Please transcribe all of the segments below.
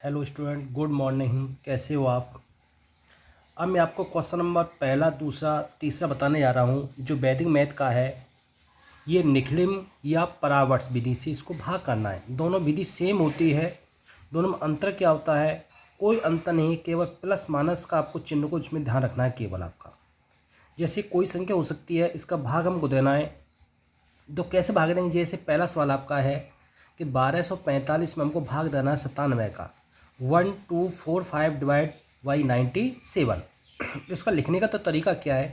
Hello student, good morning. कैसे हो आप? अब मैं आपको क्वेश्चन नंबर पहला, दूसरा, तीसरा बताने जा रहा हूँ जो वैदिक मैथ का है। ये निखिलिम या परावर्त विधि से इसको भाग करना है। दोनों विधि सेम होती है, दोनों में अंतर क्या होता है? कोई अंतर नहीं, केवल प्लस माइनस का आपको चिन्ह को इसमें ध्यान रखना है केवल आपका। जैसे कोई संख्या हो सकती है, इसका भाग हमको देना है, तो कैसे भाग देंगे? जैसे पहला सवाल आपका है कि 1245 में हमको भाग देना है 97 का। 1245 डिवाइड बाई 97। तो इसका लिखने का तो तरीका क्या है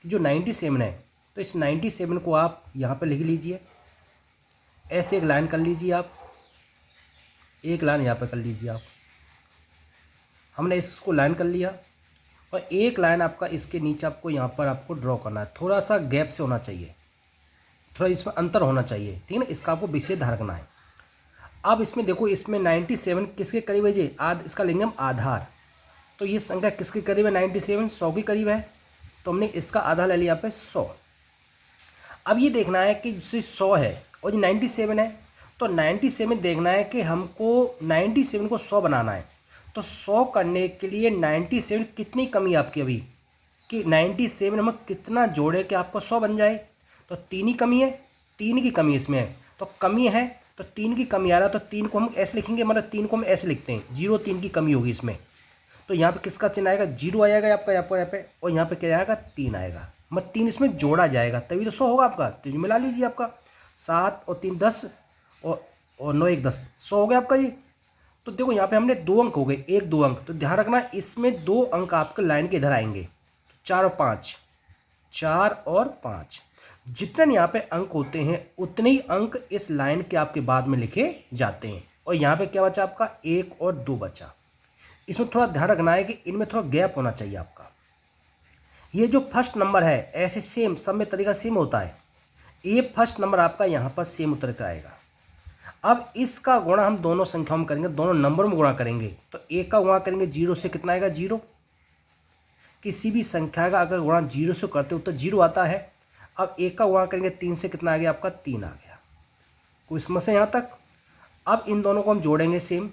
कि जो 97 है, तो इस 97 को आप यहाँ पर लिख लीजिए, ऐसे एक लाइन कर लीजिए आप, एक लाइन यहाँ पर कर लीजिए आप। हमने इसको लाइन कर लिया और एक लाइन आपका इसके नीचे आपको यहाँ पर आपको ड्रॉ करना है। थोड़ा सा गैप से होना चाहिए, थोड़ा इसमें अंतर होना चाहिए, ठीक है ना? इसका आपको विशेष ध्यान रखना है। अब इसमें देखो, इसमें 97 किसके करीब है जी? इसका लेंगे हम आधार। तो ये संख्या किसके करीब है? 97 100 के करीब है, तो हमने इसका आधार ले लिया यहाँ पे 100। अब ये देखना है कि जो 100 है और ये 97 है, तो 97 देखना है कि हमको 97 को 100 बनाना है। तो 100 करने के लिए 97 कितनी कमी है आपकी अभी, कि 97 हम कितना जोड़े कि आपको 100 बन जाए? तो 3 ही कमी है, 3 की कमी इसमें है। तो कमी है तो 3 की कमी आ रहा है, तो 3 को हम ऐसे लिखेंगे, मतलब 3 को हम ऐसे लिखते हैं, 0 3 की कमी होगी इसमें। तो यहाँ पे किसका चिन्ह आएगा? 0 आएगा आपका यहाँ पे, और यहाँ पे क्या आएगा? 3 आएगा। मतलब 3 इसमें जोड़ा जाएगा, तभी तो 100 होगा आपका। तो ये मिला लीजिए आपका, 7 और 3 10 और 9 1 10, 100 हो गया आपका ये। तो देखो यहाँ पे हमने 2 अंक हो गए, 1 2 अंक। तो ध्यान रखना, इसमें 2 अंक आपके लाइन के इधर आएंगे, 4 और 5, 4 और 5। जितने यहाँ पे अंक होते हैं उतने ही अंक इस लाइन के आपके बाद में लिखे जाते हैं। और यहाँ पे क्या बचा आपका? 1 और 2 बचा। इसमें थोड़ा ध्यान रखना है कि इनमें थोड़ा गैप होना चाहिए आपका। ये जो फर्स्ट नंबर है, ऐसे सेम सब में तरीका सेम होता है। ये फर्स्ट नंबर आपका यहाँ पर सेम उतर के आएगा। अब इसका गुणा हम दोनों संख्याओं में करेंगे, दोनों नंबर में गुणा करेंगे। तो 1 का गुणा करेंगे 0 से, कितना आएगा? 0। किसी भी संख्या का अगर गुणा 0 से करते हो तो 0 आता है। अब 1 का गुणा करेंगे 3 से, कितना आ गया आपका? 3 आ गया। कोई समस्या यहाँ तक? अब इन दोनों को हम जोड़ेंगे सेम,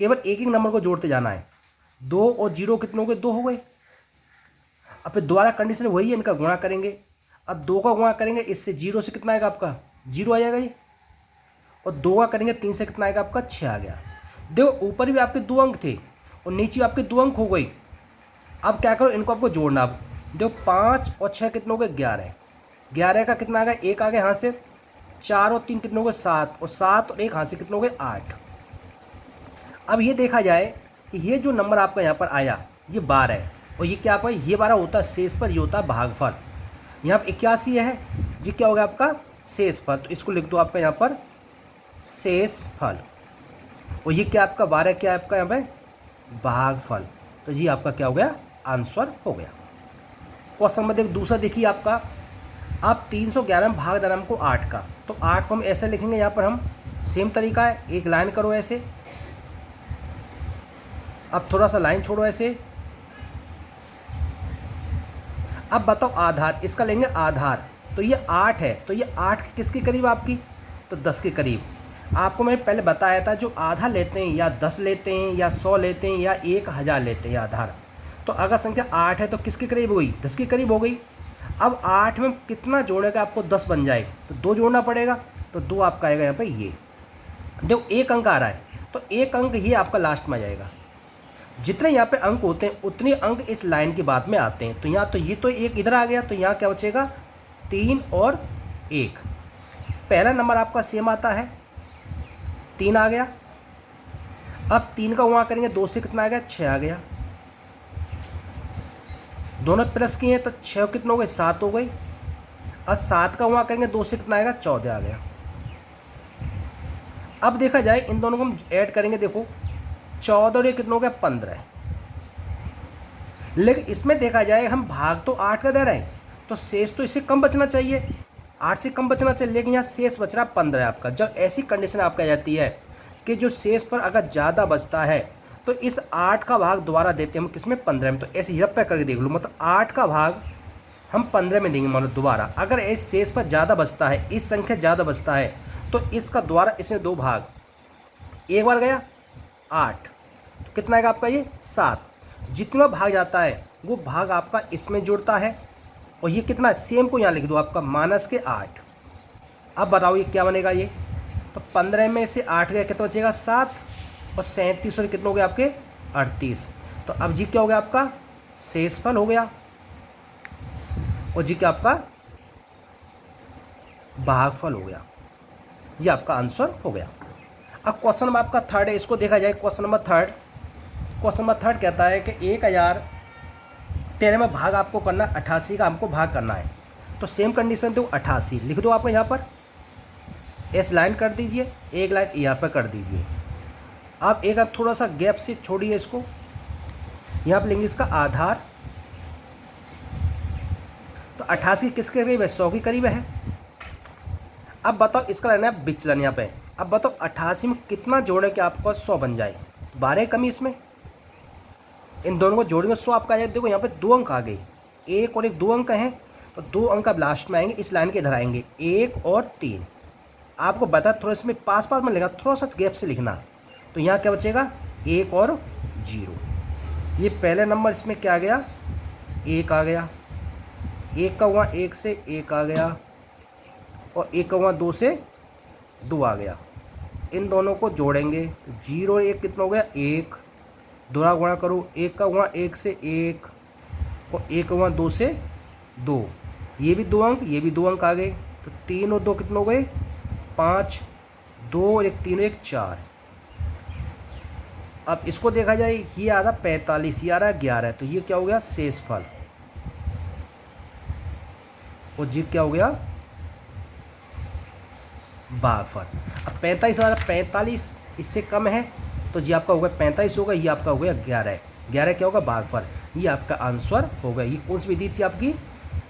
केवल एक एक नंबर को जोड़ते जाना है। 2 और 0 कितने हो गए? 2 हो गए। अब फिर दोबारा कंडीशन वही है, इनका गुणा करेंगे। अब 2 का गुणा करेंगे इससे, 0 से कितना आएगा आपका? 0 आ जाएगा ये। और 2 का करेंगे 3 से, कितना आएगा आपका? 6 आ गया। देखो ऊपर भी आपके 2 अंक थे और नीचे आपके 2 अंक हो गई। अब क्या करो, इनको आपको जोड़ना। अब देखो 5 और 6 कितने हो गए? 11। 11 का कितना आ गया? 1 आ गया हाथ से। 4 और 3 कितने हो गए? 7। और 7 और 1 हाथ से कितने हो गए? 8। अब ये देखा जाए कि ये जो नंबर आपका यहाँ पर आया, ये 12 है। और ये क्या आपका? ये 12 होता है शेष पर, ये होता है भागफल। यहाँ पर 81 है, ये क्या होगा आपका? शेष फल। तो इसको लिख दो आपका यहाँ पर शेष फल। और ये क्या आपका? 12 क्या है आपका यहाँ पे? भागफल। तो ये आपका क्या हो गया? आंसर हो गया। क्वेश्चन नंबर दूसरा देखिए आपका। अब 311 में भाग देना हमको 8 का। तो 8 को हम ऐसे लिखेंगे, यहाँ पर हम सेम तरीका है, एक लाइन करो ऐसे। अब थोड़ा सा लाइन छोड़ो ऐसे। अब बताओ आधार, इसका लेंगे आधार। तो ये 8 है, तो ये 8 किसके करीब आपकी? तो 10 के करीब। आपको मैंने पहले बताया था, जो आधा लेते हैं या 10 लेते हैं या 100 लेते हैं या 1000 लेते हैं आधार। तो अगर संख्या 8 है तो किसके करीब हो गई? 10 के करीब हो गई। अब 8 में कितना जोड़ेगा आपको? 10 बन जाए तो 2 जोड़ना पड़ेगा। तो 2 आपका आएगा यहाँ पे। ये देखो 1 अंक आ रहा है, तो 1 अंक ये आपका लास्ट में आ जाएगा। जितने यहाँ पे अंक होते हैं उतने अंक इस लाइन के बाद में आते हैं। तो यहाँ तो ये तो 1 इधर आ गया, तो यहाँ क्या बचेगा? 3 और 1। पहला नंबर आपका सेम आता है, 3 आ गया। अब 3 का वहाँ करेंगे 2 से, कितना आ गया? 6 आ गया। दोनों प्लस किए हैं तो 6 कितने हो गए? 7 हो गई। अब 7 का वहाँ करेंगे 2 से, कितना आएगा? 14 आ गया। अब देखा जाए इन दोनों को हम ऐड करेंगे, देखो 14 और ये कितना हो गया? 15। लेकिन इसमें देखा जाए हम भाग तो 8 का दे रहे हैं, तो शेष तो इससे कम बचना चाहिए, 8 से कम बचना चाहिए। लेकिन यहाँ शेष बच रहा 15 है आपका। जब ऐसी कंडीशन आपका आ जाती है कि जो शेष पर अगर ज़्यादा बचता है, तो इस 8 का भाग दोबारा देते हैं हम किसमें? 15 में। तो ऐसे हिरप्पा करके देख लो, मतलब 8 का भाग हम 15 में देंगे। मतलब दोबारा अगर इस शेष पर ज़्यादा बचता है, इस संख्या ज़्यादा बचता है, तो इसका दोबारा इसमें 2 भाग, एक बार गया 8, तो कितना आएगा आपका ये 7। जितना भाग जाता है वो भाग आपका इसमें जुड़ता है, और ये कितना सेम को यहाँ लिख दो आपका -8। अब बताओ ये क्या बनेगा ये, तो 15 में से 8 गया कितना बचेगा 7, और 37 और कितने हो गए आपके 38। तो अब जी क्या हो गया आपका शेषफल हो गया, और जी क्या आपका भागफल हो गया। ये आपका आंसर हो गया। अब क्वेश्चन नंबर आपका थर्ड है, इसको देखा जाए। क्वेश्चन नंबर थर्ड कहता है कि 1013 में भाग आपको करना, 88 का हमको भाग करना है। तो सेम कंडीशन तो 88 लिख दो आप यहाँ पर, एस लाइन कर दीजिए, एक लाइन यहाँ पर कर दीजिए। आप एक आप थोड़ा सा गैप से छोड़िए इसको, यहाँ पर लेंगे इसका आधार। तो 88 किसके करीब है, 100 के करीब है। अब बताओ इसका लेना है विचलन यहाँ पे। अब बताओ 88 में कितना जोड़े कि आपको 100 बन जाए, 12 कमी इसमें, इन दोनों को जोड़ेंगे 100 आपका आ जाए। देखो यहाँ पे 2 अंक आ गए, 1 और 1 2 अंक हैं, तो 2 अंक अब लास्ट में आएंगे, इस लाइन के इधर आएंगे 1 और 3। आपको बता थोड़ा इसमें पास में लिखना, थोड़ा सा गैप से लिखना। तो यहाँ क्या बचेगा 1 और 0। ये पहले नंबर इसमें क्या आ गया 1 आ गया, 1 का वहाँ 1 से 1 आ गया, और 1 का वहाँ 2 से 2 आ गया। इन दोनों को जोड़ेंगे तो 0 और 1 कितना हो गया 1, दोनों गुणा करो, 1 का वहाँ 1 से 1, और 1 का वहाँ 2 से 2, ये भी 2 अंक, ये भी 2 अंक आ गए। तो 3 और 2 कितने हो गए 5, 2 और 1 3 और 1 4। अब इसको देखा जाए, ये आ रहा 45, ये आ रहा 11, तो ये क्या हो गया शेषफल, और जी क्या हो गया भागफल। अब 45 आ रहा, 45 इससे कम है, तो जी आपका होगा 45 होगा, ये आपका हो गया 11, 11 क्या होगा भागफल। ये आपका आंसर हो गया। ये कौन सी विधि थी आपकी,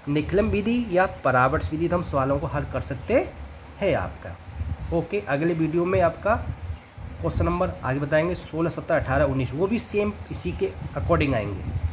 निखिलम विधि या परावर्त विधि, तो हम सवालों को हल कर सकते हैं आपका। ओके, अगले वीडियो में आपका क्वेश्चन नंबर आगे बताएंगे 16, 17, 18, 19, वो भी सेम इसी के अकॉर्डिंग आएंगे।